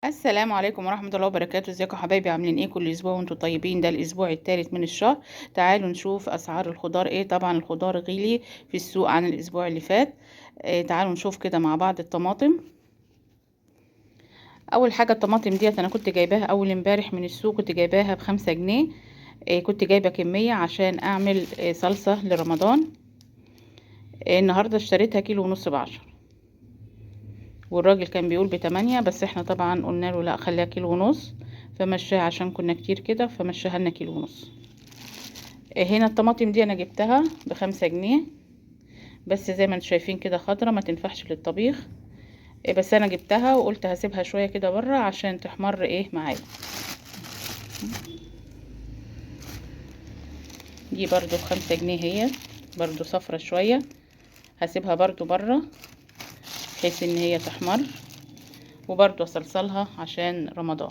السلام عليكم ورحمة الله وبركاته. ازيكم يا حبايبي؟ عاملين ايه كل اسبوع وانتم طيبين؟ ده الاسبوع الثالث من الشهر. تعالوا نشوف اسعار الخضار ايه. طبعا الخضار غلي في السوق عن الاسبوع اللي فات. تعالوا نشوف كده مع بعض الطماطم. اول حاجة الطماطم ديت انا كنت جايباها اول امبارح من السوق، كنت جايباها ب5 جنيه. كنت جايبة كمية عشان اعمل صلصة لرمضان. النهاردة اشتريتها كيلو ونص ب10، والراجل كان بيقول ب8، بس احنا طبعا قلنا له لا خليها كيلو ونص، فمشاها عشان كنا كتير كده فمشاها لنا كيلو ونص. هنا الطماطم دي انا جبتها ب5 جنيه، بس زي ما انتم شايفين كده خضرة ما تنفعش للطبيخ. بس انا جبتها وقلت هسيبها شوية كده بره عشان تحمر معايا. دي برضو ب5 جنيه، هي برضو صفرة شوية، هسيبها برضو بره بحيث ان هي تحمر، وبرضو اصلصلها عشان رمضان.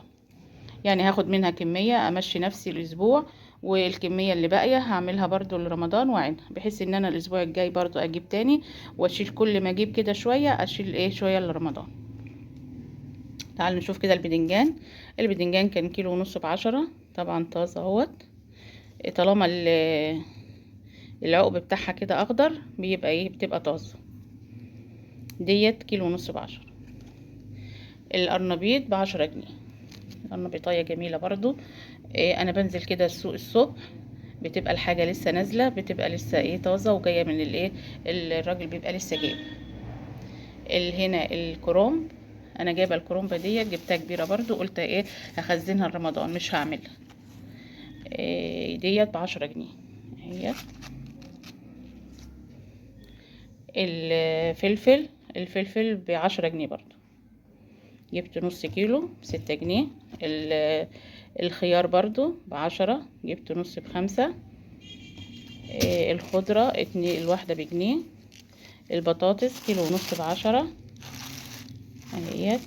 يعني هاخد منها كمية امشي نفسي الاسبوع، والكمية اللي باقية هعملها برضو لرمضان وعينها، بحيث ان انا الاسبوع الجاي برضو اجيب تاني واشيل كل ما اجيب كده شوية، اشيل شوية لرمضان. تعالوا نشوف كده البدنجان. البدنجان كان كيلو ونص ب10، طبعا طازة اهوت. طالما العقب بتاعها كده اخضر بيبقى بتبقى طازة. ديت كيلو ونص ب10. القرنبيط ب10 جنيه، قرنبيطاية جميلة برضو. انا بنزل كده السوق الصبح، بتبقى الحاجة لسه نازلة، بتبقى لسه طازة وجاية من الراجل بيبقى لسه جايب. هنا الكرومب، انا جايبه الكرومبه ديت، جبتها كبيره برضو، قلت هخزنها لرمضان مش هعملها. ديت ب10 جنيه. هي الفلفل ب10 جنيه برضو، جبت نص كيلو ب6 جنيه. الخيار برضو ب10، جبت نص ب5. الخضرة الواحدة بجنيه. البطاطس كيلو ونص ب10 اهيت.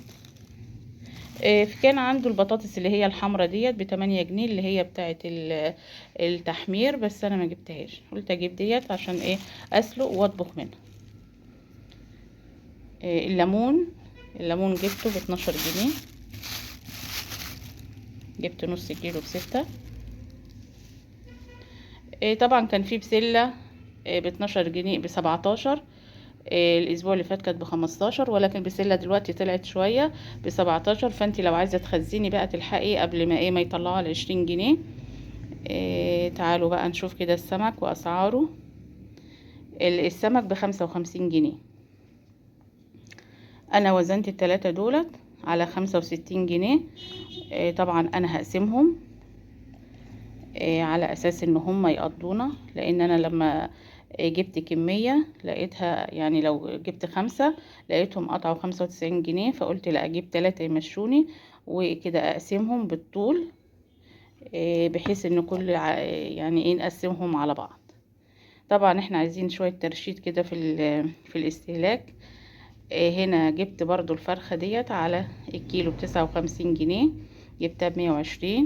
كان عنده البطاطس اللي هي الحمرا ديت ب8 جنيه، اللي هي بتاعت التحمير، بس انا ما جبتهاش، قلت اجيب ديت عشان اسلق واطبخ منها. الليمون جبته ب12 جنيه، جبت نص كيلو ب6. طبعا كان في بسلة ب12 جنيه ب17. الاسبوع اللي فات كانت ب15، ولكن بسلة دلوقتي طلعت شوية ب17، فانت لو عايزة تخزني بقى تلحقي قبل ما يطلعوا على 20 جنيه. تعالوا بقى نشوف كده السمك واسعاره. السمك ب55 جنيه. انا وزنت التلاتة دولت على 65 جنيه. طبعا انا هقسمهم على اساس ان هم يقضونا، لان انا لما جبت كمية لقيتها، يعني لو جبت 5 لقيتهم قطعوا 95 جنيه، فقلت لا اجيب 3 يمشوني، وكده اقسمهم بالطول بحيث ان كل يعني نقسمهم على بعض. طبعا احنا عايزين شوية ترشيد كده في الاستهلاك. هنا جبت برضو الفرخة ديت على الكيلو ب59 جنيه، جبتها ب120.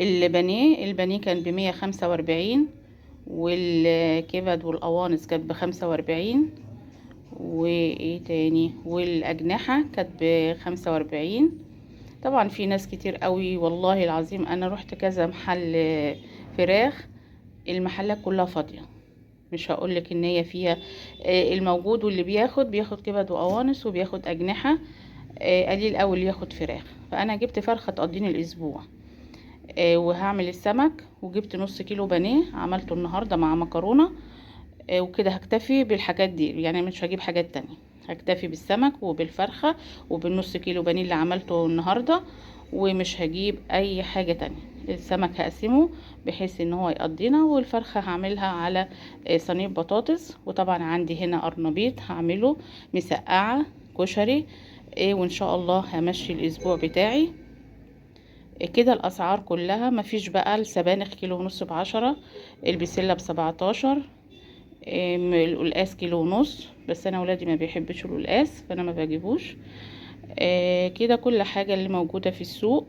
البانيه كان ب145، والكبد والقوانص كانت ب45، وايه تاني، والاجنحة كانت ب45. طبعا في ناس كتير قوي، والله العظيم انا رحت كذا محل فراخ، المحلات كلها فاضية، مش هقولك ان هي فيها الموجود، واللي بياخد كبد وقوانص وبياخد اجنحة، قليل قوي اللي ياخد فراخ. فانا جبت فرخة تقضيني الاسبوع. وهعمل السمك، وجبت نص كيلو بانيه عملته النهاردة مع مكرونة. وكده هكتفي بالحاجات دي، يعني مش هجيب حاجات تانية، هكتفي بالسمك وبالفرخة وبالنص كيلو بانيه اللي عملته النهاردة، ومش هجيب اي حاجة تانية. السمك هقسمه بحيث ان هو يقضينا، والفرخة هعملها على صينية بطاطس. وطبعا عندي هنا قرنبيط هعمله مسقعة كشري. وان شاء الله همشي الاسبوع بتاعي كده. الاسعار كلها مفيش بقى. السبانخ كيلو ونص ب10، البسلة ب17، القلقاس كيلو ونص، بس انا ولادي ما بيحبش القلقاس فانا ما بجيبوش. كده كل حاجة اللي موجودة في السوق،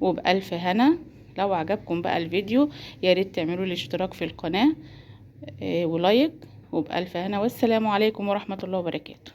وبألف هنا. لو عجبكم بقى الفيديو يا ريت تعملوا لي اشتراك في القناة ولايك، وبألف هنا، والسلام عليكم ورحمة الله وبركاته.